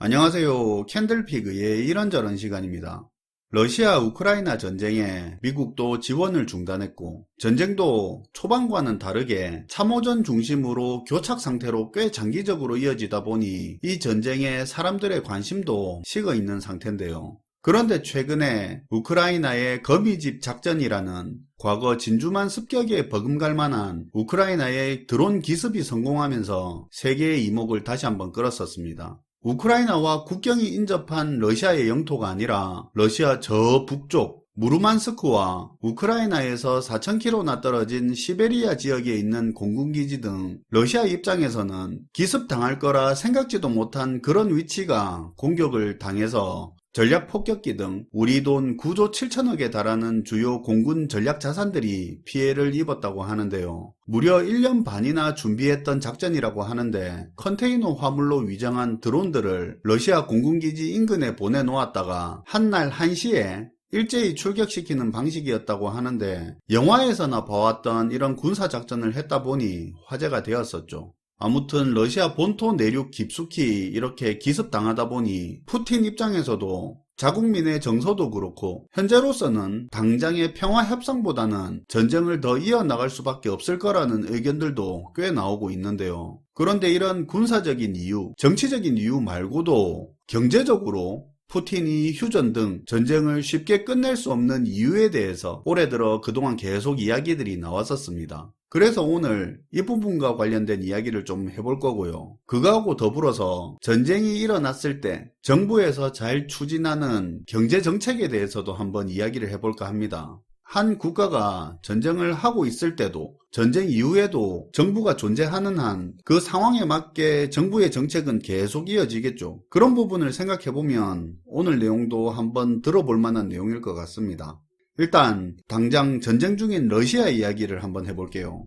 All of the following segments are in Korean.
안녕하세요. 캔들피그의 이런저런 시간입니다. 러시아 우크라이나 전쟁에 미국도 지원을 중단했고, 전쟁도 초반과는 다르게 참호전 중심으로 교착 상태로 꽤 장기적으로 이어지다 보니 이 전쟁에 사람들의 관심도 식어 있는 상태인데요. 그런데 최근에 우크라이나의 거미집 작전이라는 과거 진주만 습격에 버금갈 만한 우크라이나의 드론 기습이 성공하면서 세계의 이목을 다시 한번 끌었었습니다. 우크라이나와 국경이 인접한 러시아의 영토가 아니라 러시아 저 북쪽 무르만스크와 우크라이나에서 4,000km나 떨어진 시베리아 지역에 있는 공군기지 등 러시아 입장에서는 기습당할 거라 생각지도 못한 그런 위치가 공격을 당해서 전략 폭격기 등 우리 돈 9조 7천억에 달하는 주요 공군 전략 자산들이 피해를 입었다고 하는데요. 무려 1년 반이나 준비했던 작전이라고 하는데 컨테이너 화물로 위장한 드론들을 러시아 공군기지 인근에 보내놓았다가 한날 1시에 일제히 출격시키는 방식이었다고 하는데 영화에서나 봐왔던 이런 군사작전을 했다 보니 화제가 되었었죠. 아무튼 러시아 본토 내륙 깊숙이 이렇게 기습당하다 보니 푸틴 입장에서도 자국민의 정서도 그렇고 현재로서는 당장의 평화 협상보다는 전쟁을 더 이어나갈 수밖에 없을 거라는 의견들도 꽤 나오고 있는데요. 그런데 이런 군사적인 이유, 정치적인 이유 말고도 경제적으로 푸틴이 휴전 등 전쟁을 쉽게 끝낼 수 없는 이유에 대해서 올해 들어 그동안 계속 이야기들이 나왔었습니다. 그래서 오늘 이 부분과 관련된 이야기를 좀 해볼 거고요. 그거하고 더불어서 전쟁이 일어났을 때 정부에서 잘 추진하는 경제정책에 대해서도 한번 이야기를 해볼까 합니다. 한 국가가 전쟁을 하고 있을 때도 전쟁 이후에도 정부가 존재하는 한 그 상황에 맞게 정부의 정책은 계속 이어지겠죠. 그런 부분을 생각해보면 오늘 내용도 한번 들어볼 만한 내용일 것 같습니다. 일단 당장 전쟁 중인 러시아 이야기를 한번 해볼게요.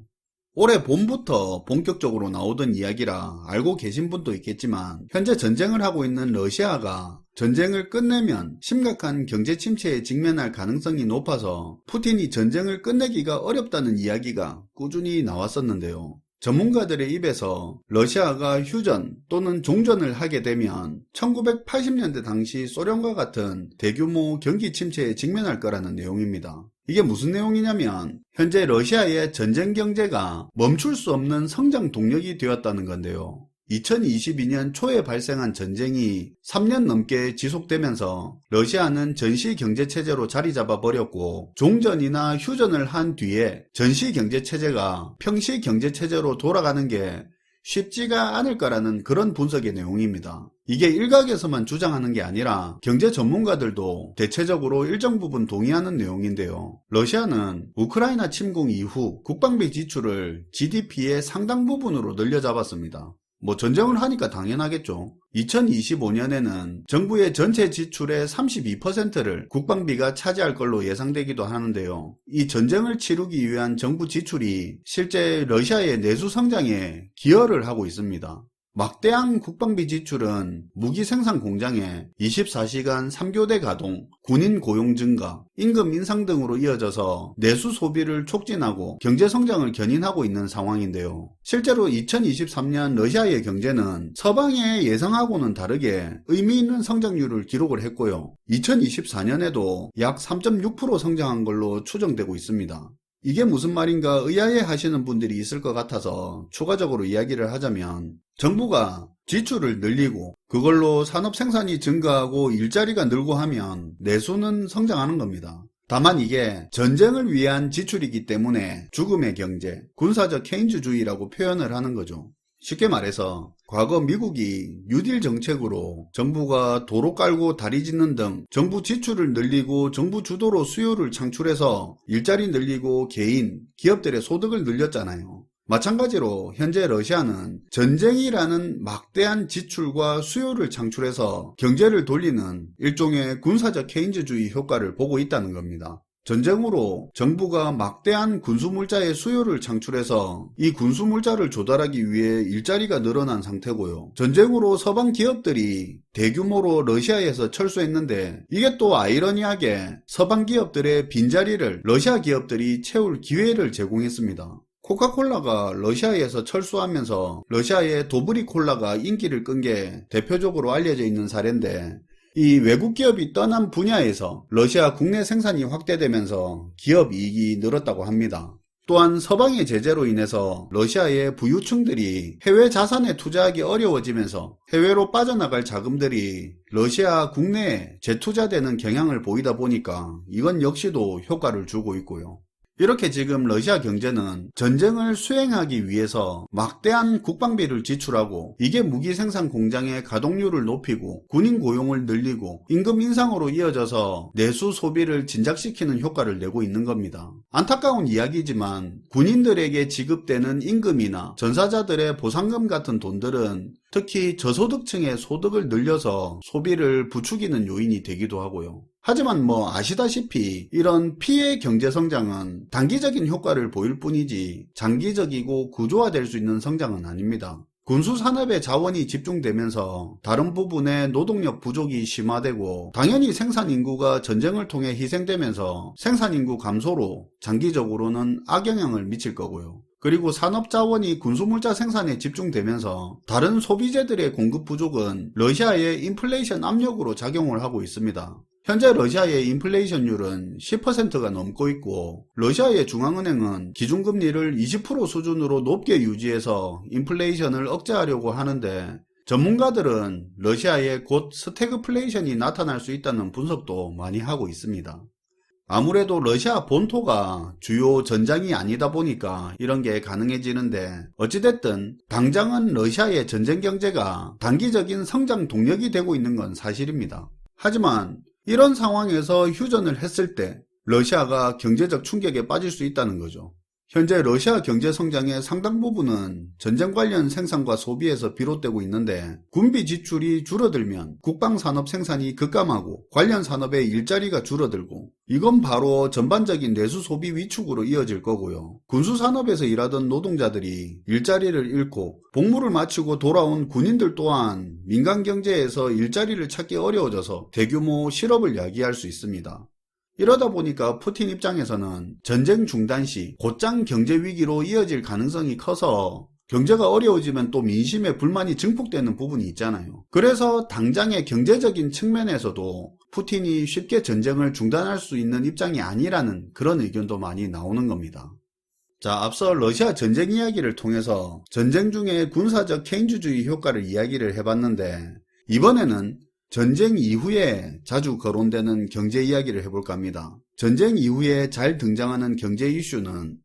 올해 봄부터 본격적으로 나오던 이야기라 알고 계신 분도 있겠지만 현재 전쟁을 하고 있는 러시아가 전쟁을 끝내면 심각한 경제 침체에 직면할 가능성이 높아서 푸틴이 전쟁을 끝내기가 어렵다는 이야기가 꾸준히 나왔었는데요. 전문가들의 입에서 러시아가 휴전 또는 종전을 하게 되면 1980년대 당시 소련과 같은 대규모 경기 침체에 직면할 거라는 내용입니다. 이게 무슨 내용이냐면 현재 러시아의 전쟁 경제가 멈출 수 없는 성장 동력이 되었다는 건데요. 2022년 초에 발생한 전쟁이 3년 넘게 지속되면서 러시아는 전시경제체제로 자리 잡아 버렸고 종전이나 휴전을 한 뒤에 전시경제체제가 평시경제체제로 돌아가는 게 쉽지가 않을 거라는 그런 분석의 내용입니다. 이게 일각에서만 주장하는 게 아니라 경제 전문가들도 대체적으로 일정 부분 동의하는 내용인데요. 러시아는 우크라이나 침공 이후 국방비 지출을 GDP의 상당 부분으로 늘려잡았습니다. 전쟁을 하니까 당연하겠죠. 2025년에는 정부의 전체 지출의 32%를 국방비가 차지할 걸로 예상되기도 하는데요. 이 전쟁을 치르기 위한 정부 지출이 실제 러시아의 내수 성장에 기여를 하고 있습니다. 막대한 국방비 지출은 무기 생산 공장에 24시간 3교대 가동, 군인 고용 증가, 임금 인상 등으로 이어져서 내수 소비를 촉진하고 경제 성장을 견인하고 있는 상황인데요. 실제로 2023년 러시아의 경제는 서방의 예상하고는 다르게 의미 있는 성장률을 기록을 했고요. 2024년에도 약 3.6% 성장한 걸로 추정되고 있습니다. 이게 무슨 말인가 의아해 하시는 분들이 있을 것 같아서 추가적으로 이야기를 하자면 정부가 지출을 늘리고 그걸로 산업 생산이 증가하고 일자리가 늘고 하면 내수는 성장하는 겁니다. 다만 이게 전쟁을 위한 지출이기 때문에 죽음의 경제, 군사적 케인즈주의라고 표현을 하는 거죠. 쉽게 말해서 과거 미국이 뉴딜 정책으로 정부가 도로 깔고 다리 짓는 등 정부 지출을 늘리고 정부 주도로 수요를 창출해서 일자리 늘리고 개인, 기업들의 소득을 늘렸잖아요. 마찬가지로 현재 러시아는 전쟁이라는 막대한 지출과 수요를 창출해서 경제를 돌리는 일종의 군사적 케인즈주의 효과를 보고 있다는 겁니다. 전쟁으로 정부가 막대한 군수물자의 수요를 창출해서 이 군수물자를 조달하기 위해 일자리가 늘어난 상태고요. 전쟁으로 서방 기업들이 대규모로 러시아에서 철수했는데 이게 또 아이러니하게 서방 기업들의 빈자리를 러시아 기업들이 채울 기회를 제공했습니다. 코카콜라가 러시아에서 철수하면서 러시아의 도브리 콜라가 인기를 끈 게 대표적으로 알려져 있는 사례인데, 이 외국 기업이 떠난 분야에서 러시아 국내 생산이 확대되면서 기업 이익이 늘었다고 합니다. 또한 서방의 제재로 인해서 러시아의 부유층들이 해외 자산에 투자하기 어려워지면서 해외로 빠져나갈 자금들이 러시아 국내에 재투자되는 경향을 보이다 보니까 이건 역시도 효과를 주고 있고요. 이렇게 지금 러시아 경제는 전쟁을 수행하기 위해서 막대한 국방비를 지출하고, 이게 무기 생산 공장의 가동률을 높이고 군인 고용을 늘리고 임금 인상으로 이어져서 내수 소비를 진작시키는 효과를 내고 있는 겁니다. 안타까운 이야기지만 군인들에게 지급되는 임금이나 전사자들의 보상금 같은 돈들은 특히 저소득층의 소득을 늘려서 소비를 부추기는 요인이 되기도 하고요. 하지만 아시다시피 이런 피해 경제 성장은 단기적인 효과를 보일 뿐이지 장기적이고 구조화될 수 있는 성장은 아닙니다. 군수 산업의 자원이 집중되면서 다른 부분의 노동력 부족이 심화되고, 당연히 생산 인구가 전쟁을 통해 희생되면서 생산 인구 감소로 장기적으로는 악영향을 미칠 거고요. 그리고 산업 자원이 군수물자 생산에 집중되면서 다른 소비재들의 공급 부족은 러시아의 인플레이션 압력으로 작용을 하고 있습니다. 현재 러시아의 인플레이션율은 10%가 넘고 있고, 러시아의 중앙은행은 기준금리를 20% 수준으로 높게 유지해서 인플레이션을 억제하려고 하는데, 전문가들은 러시아에 곧 스태그플레이션이 나타날 수 있다는 분석도 많이 하고 있습니다. 아무래도 러시아 본토가 주요 전장이 아니다 보니까 이런 게 가능해지는데, 어찌됐든 당장은 러시아의 전쟁 경제가 단기적인 성장 동력이 되고 있는 건 사실입니다. 하지만 이런 상황에서 휴전을 했을 때 러시아가 경제적 충격에 빠질 수 있다는 거죠. 현재 러시아 경제 성장의 상당 부분은 전쟁 관련 생산과 소비에서 비롯되고 있는데, 군비 지출이 줄어들면 국방산업 생산이 급감하고 관련 산업의 일자리가 줄어들고, 이건 바로 전반적인 내수 소비 위축으로 이어질 거고요. 군수산업에서 일하던 노동자들이 일자리를 잃고, 복무를 마치고 돌아온 군인들 또한 민간 경제에서 일자리를 찾기 어려워져서 대규모 실업을 야기할 수 있습니다. 이러다 보니까 푸틴 입장에서는 전쟁 중단 시 곧장 경제 위기로 이어질 가능성이 커서, 경제가 어려워지면 또 민심의 불만이 증폭되는 부분이 있잖아요. 그래서 당장의 경제적인 측면에서도 푸틴이 쉽게 전쟁을 중단할 수 있는 입장이 아니라는 그런 의견도 많이 나오는 겁니다. 자, 앞서 러시아 전쟁 이야기를 통해서 전쟁 중에 군사적 케인주주의 효과를 이야기를 해봤는데, 이번에는 전쟁 이후에 자주 거론되는 경제 이야기를 해볼까 합니다. 전쟁 이후에 잘 등장하는 경제 이슈는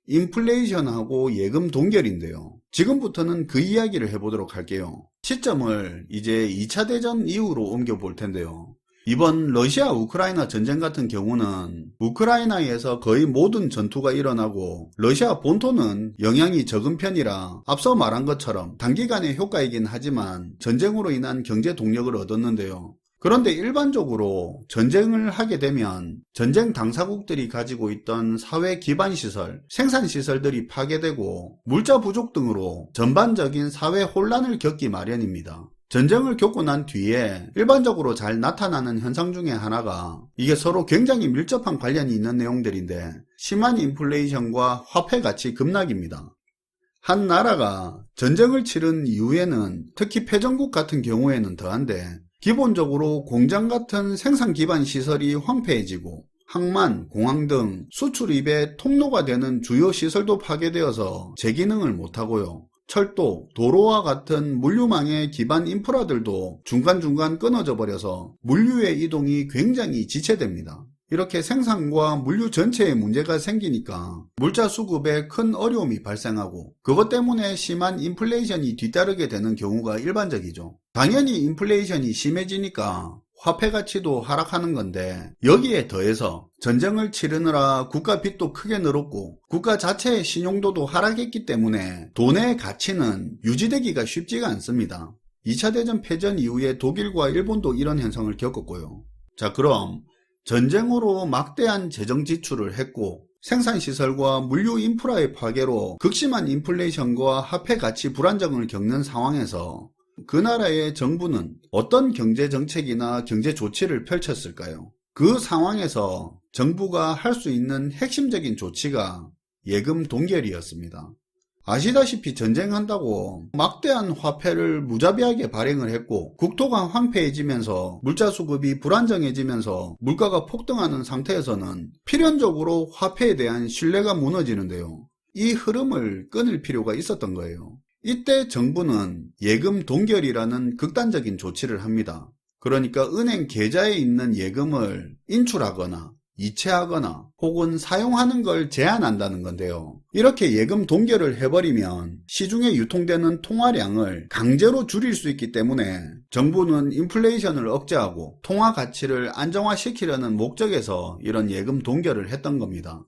인플레이션하고 예금 동결인데요. 지금부터는 그 이야기를 해보도록 할게요. 시점을 이제 2차 대전 이후로 옮겨볼 텐데요. 이번 러시아 우크라이나 전쟁 같은 경우는 우크라이나에서 거의 모든 전투가 일어나고, 러시아 본토는 영향이 적은 편이라 앞서 말한 것처럼 단기간의 효과이긴 하지만 전쟁으로 인한 경제 동력을 얻었는데요. 그런데 일반적으로 전쟁을 하게 되면 전쟁 당사국들이 가지고 있던 사회 기반 시설, 생산 시설들이 파괴되고 물자 부족 등으로 전반적인 사회 혼란을 겪기 마련입니다. 전쟁을 겪고 난 뒤에 일반적으로 잘 나타나는 현상 중에 하나가, 이게 서로 굉장히 밀접한 관련이 있는 내용들인데, 심한 인플레이션과 화폐 가치 급락입니다. 한 나라가 전쟁을 치른 이후에는, 특히 패전국 같은 경우에는 더한데, 기본적으로 공장 같은 생산 기반 시설이 황폐해지고, 항만, 공항 등 수출입의 통로가 되는 주요 시설도 파괴되어서 제 기능을 못하고요. 철도, 도로와 같은 물류망의 기반 인프라들도 중간중간 끊어져 버려서 물류의 이동이 굉장히 지체됩니다. 이렇게 생산과 물류 전체에 문제가 생기니까 물자 수급에 큰 어려움이 발생하고, 그것 때문에 심한 인플레이션이 뒤따르게 되는 경우가 일반적이죠. 당연히 인플레이션이 심해지니까 화폐 가치도 하락하는 건데, 여기에 더해서 전쟁을 치르느라 국가 빚도 크게 늘었고 국가 자체의 신용도도 하락했기 때문에 돈의 가치는 유지되기가 쉽지가 않습니다. 2차 대전 패전 이후에 독일과 일본도 이런 현상을 겪었고요. 자, 그럼 전쟁으로 막대한 재정 지출을 했고 생산시설과 물류 인프라의 파괴로 극심한 인플레이션과 화폐 가치 불안정을 겪는 상황에서 그 나라의 정부는 어떤 경제 정책이나 경제 조치를 펼쳤을까요? 그 상황에서 정부가 할 수 있는 핵심적인 조치가 예금 동결이었습니다. 아시다시피 전쟁한다고 막대한 화폐를 무자비하게 발행을 했고 국토가 황폐해지면서 물자 수급이 불안정해지면서 물가가 폭등하는 상태에서는 필연적으로 화폐에 대한 신뢰가 무너지는데요. 이 흐름을 끊을 필요가 있었던 거예요. 이때 정부는 예금 동결이라는 극단적인 조치를 합니다. 그러니까 은행 계좌에 있는 예금을 인출하거나 이체하거나 혹은 사용하는 걸 제한한다는 건데요. 이렇게 예금 동결을 해버리면 시중에 유통되는 통화량을 강제로 줄일 수 있기 때문에 정부는 인플레이션을 억제하고 통화 가치를 안정화시키려는 목적에서 이런 예금 동결을 했던 겁니다.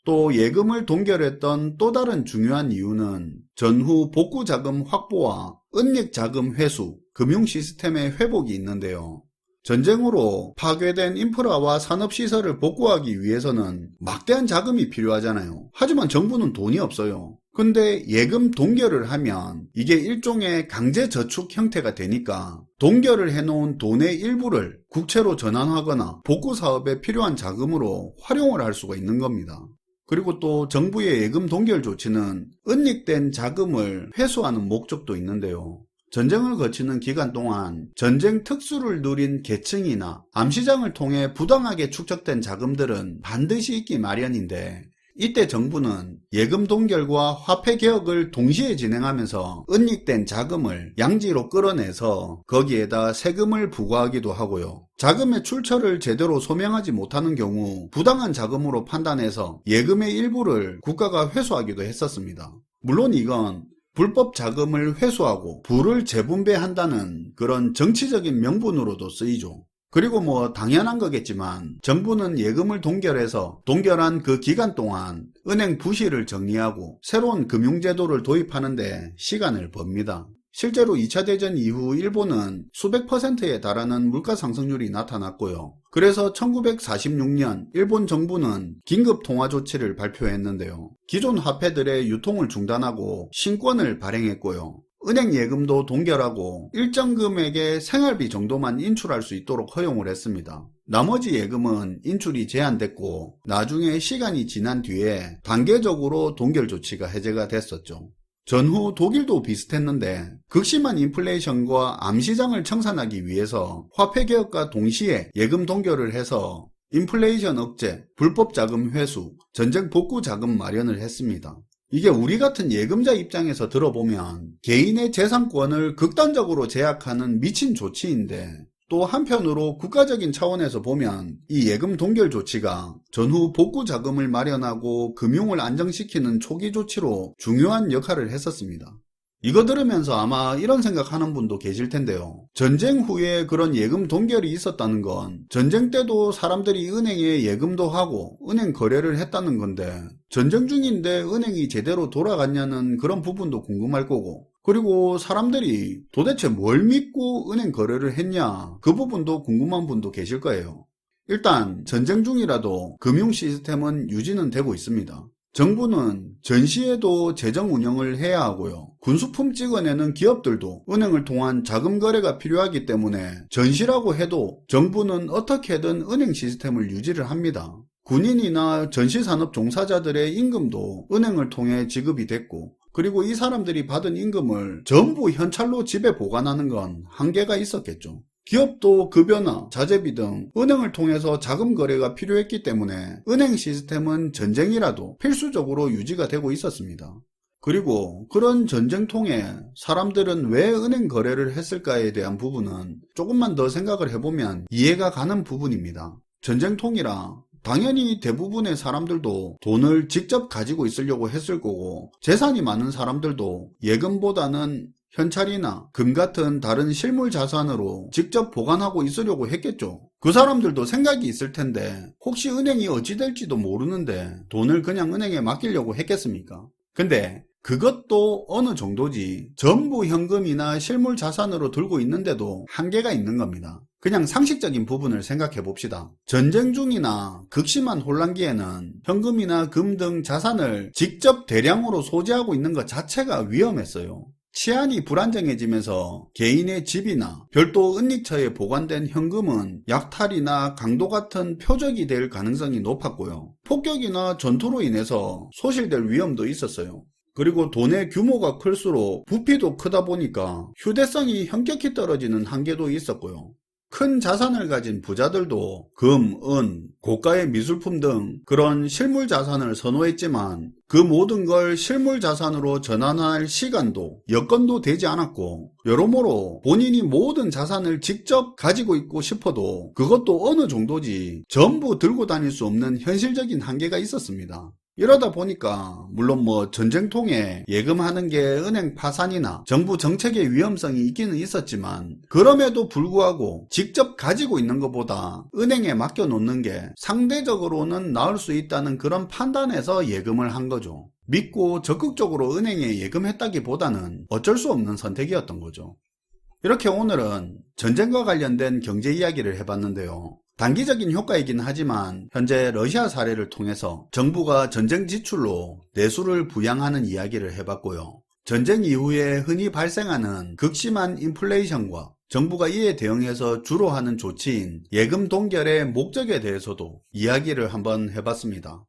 또 예금을 동결했던 또 다른 중요한 이유는 전후 복구 자금 확보와 은닉 자금 회수, 금융 시스템의 회복이 있는데요. 전쟁으로 파괴된 인프라와 산업시설을 복구하기 위해서는 막대한 자금이 필요하잖아요. 하지만 정부는 돈이 없어요. 근데 예금 동결을 하면 이게 일종의 강제 저축 형태가 되니까 동결을 해놓은 돈의 일부를 국채로 전환하거나 복구 사업에 필요한 자금으로 활용을 할 수가 있는 겁니다. 그리고 또 정부의 예금 동결 조치는 은닉된 자금을 회수하는 목적도 있는데요. 전쟁을 거치는 기간 동안 전쟁 특수를 누린 계층이나 암시장을 통해 부당하게 축적된 자금들은 반드시 있기 마련인데 이때 정부는 예금 동결과 화폐 개혁을 동시에 진행하면서 은닉된 자금을 양지로 끌어내서 거기에다 세금을 부과하기도 하고요. 자금의 출처를 제대로 소명하지 못하는 경우 부당한 자금으로 판단해서 예금의 일부를 국가가 회수하기도 했었습니다. 물론 이건 불법 자금을 회수하고 부를 재분배한다는 그런 정치적인 명분으로도 쓰이죠. 그리고 당연한 거겠지만 정부는 예금을 동결해서 동결한 그 기간 동안 은행 부실을 정리하고 새로운 금융제도를 도입하는데 시간을 법니다. 실제로 2차 대전 이후 일본은 수백 %에 달하는 물가 상승률이 나타났고요. 그래서 1946년 일본 정부는 긴급 통화 조치를 발표했는데요. 기존 화폐들의 유통을 중단하고 신권을 발행했고요. 은행 예금도 동결하고 일정 금액의 생활비 정도만 인출할 수 있도록 허용을 했습니다. 나머지 예금은 인출이 제한됐고 나중에 시간이 지난 뒤에 단계적으로 동결 조치가 해제가 됐었죠. 전후 독일도 비슷했는데 극심한 인플레이션과 암시장을 청산하기 위해서 화폐 개혁과 동시에 예금 동결을 해서 인플레이션 억제, 불법 자금 회수, 전쟁 복구 자금 마련을 했습니다. 이게 우리 같은 예금자 입장에서 들어보면 개인의 재산권을 극단적으로 제약하는 미친 조치인데 또 한편으로 국가적인 차원에서 보면 이 예금 동결 조치가 전후 복구 자금을 마련하고 금융을 안정시키는 초기 조치로 중요한 역할을 했었습니다. 이거 들으면서 아마 이런 생각하는 분도 계실 텐데요. 전쟁 후에 그런 예금 동결이 있었다는 건 전쟁 때도 사람들이 은행에 예금도 하고 은행 거래를 했다는 건데 전쟁 중인데 은행이 제대로 돌아갔냐는 그런 부분도 궁금할 거고 그리고 사람들이 도대체 뭘 믿고 은행 거래를 했냐 그 부분도 궁금한 분도 계실 거예요. 일단 전쟁 중이라도 금융 시스템은 유지는 되고 있습니다. 정부는 전시에도 재정 운영을 해야 하고요. 군수품 찍어내는 기업들도 은행을 통한 자금 거래가 필요하기 때문에 전시라고 해도 정부는 어떻게든 은행 시스템을 유지를 합니다. 군인이나 전시산업 종사자들의 임금도 은행을 통해 지급이 됐고 그리고 이 사람들이 받은 임금을 전부 현찰로 집에 보관하는 건 한계가 있었겠죠. 기업도 급여나 자재비 등 은행을 통해서 자금 거래가 필요했기 때문에 은행 시스템은 전쟁이라도 필수적으로 유지가 되고 있었습니다. 그리고 그런 전쟁통에 사람들은 왜 은행 거래를 했을까에 대한 부분은 조금만 더 생각을 해보면 이해가 가는 부분입니다. 전쟁통이라 당연히 대부분의 사람들도 돈을 직접 가지고 있으려고 했을 거고 재산이 많은 사람들도 예금보다는 현찰이나 금 같은 다른 실물 자산으로 직접 보관하고 있으려고 했겠죠. 그 사람들도 생각이 있을 텐데 혹시 은행이 어찌 될지도 모르는데 돈을 그냥 은행에 맡기려고 했겠습니까? 근데 그것도 어느 정도지 전부 현금이나 실물 자산으로 들고 있는데도 한계가 있는 겁니다. 그냥 상식적인 부분을 생각해 봅시다. 전쟁 중이나 극심한 혼란기에는 현금이나 금 등 자산을 직접 대량으로 소지하고 있는 것 자체가 위험했어요. 치안이 불안정해지면서 개인의 집이나 별도 은닉처에 보관된 현금은 약탈이나 강도 같은 표적이 될 가능성이 높았고요. 폭격이나 전투로 인해서 소실될 위험도 있었어요. 그리고 돈의 규모가 클수록 부피도 크다 보니까 휴대성이 현격히 떨어지는 한계도 있었고요. 큰 자산을 가진 부자들도 금, 은, 고가의 미술품 등 그런 실물 자산을 선호했지만 그 모든 걸 실물 자산으로 전환할 시간도 여건도 되지 않았고 여러모로 본인이 모든 자산을 직접 가지고 있고 싶어도 그것도 어느 정도지 전부 들고 다닐 수 없는 현실적인 한계가 있었습니다. 이러다 보니까 물론 전쟁통에 예금하는 게 은행 파산이나 정부 정책의 위험성이 있기는 있었지만 그럼에도 불구하고 직접 가지고 있는 것보다 은행에 맡겨 놓는 게 상대적으로는 나을 수 있다는 그런 판단에서 예금을 한 거죠. 믿고 적극적으로 은행에 예금했다기보다는 어쩔 수 없는 선택이었던 거죠. 이렇게 오늘은 전쟁과 관련된 경제 이야기를 해봤는데요. 단기적인 효과이긴 하지만 현재 러시아 사례를 통해서 정부가 전쟁 지출로 내수를 부양하는 이야기를 해봤고요. 전쟁 이후에 흔히 발생하는 극심한 인플레이션과 정부가 이에 대응해서 주로 하는 조치인 예금 동결의 목적에 대해서도 이야기를 한번 해봤습니다.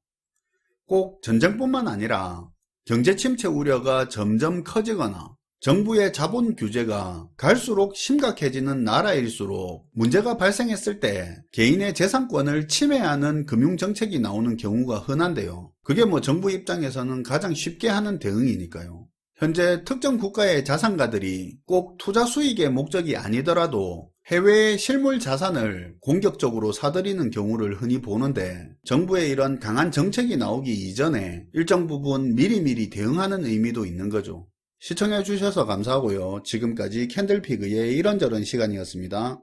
꼭 전쟁뿐만 아니라 경제 침체 우려가 점점 커지거나 정부의 자본 규제가 갈수록 심각해지는 나라일수록 문제가 발생했을 때 개인의 재산권을 침해하는 금융정책이 나오는 경우가 흔한데요. 그게 정부 입장에서는 가장 쉽게 하는 대응이니까요. 현재 특정 국가의 자산가들이 꼭 투자 수익의 목적이 아니더라도 해외의 실물 자산을 공격적으로 사들이는 경우를 흔히 보는데 정부의 이런 강한 정책이 나오기 이전에 일정 부분 미리미리 대응하는 의미도 있는 거죠. 시청해주셔서 감사하고요. 지금까지 캔들피그의 이런저런 시간이었습니다.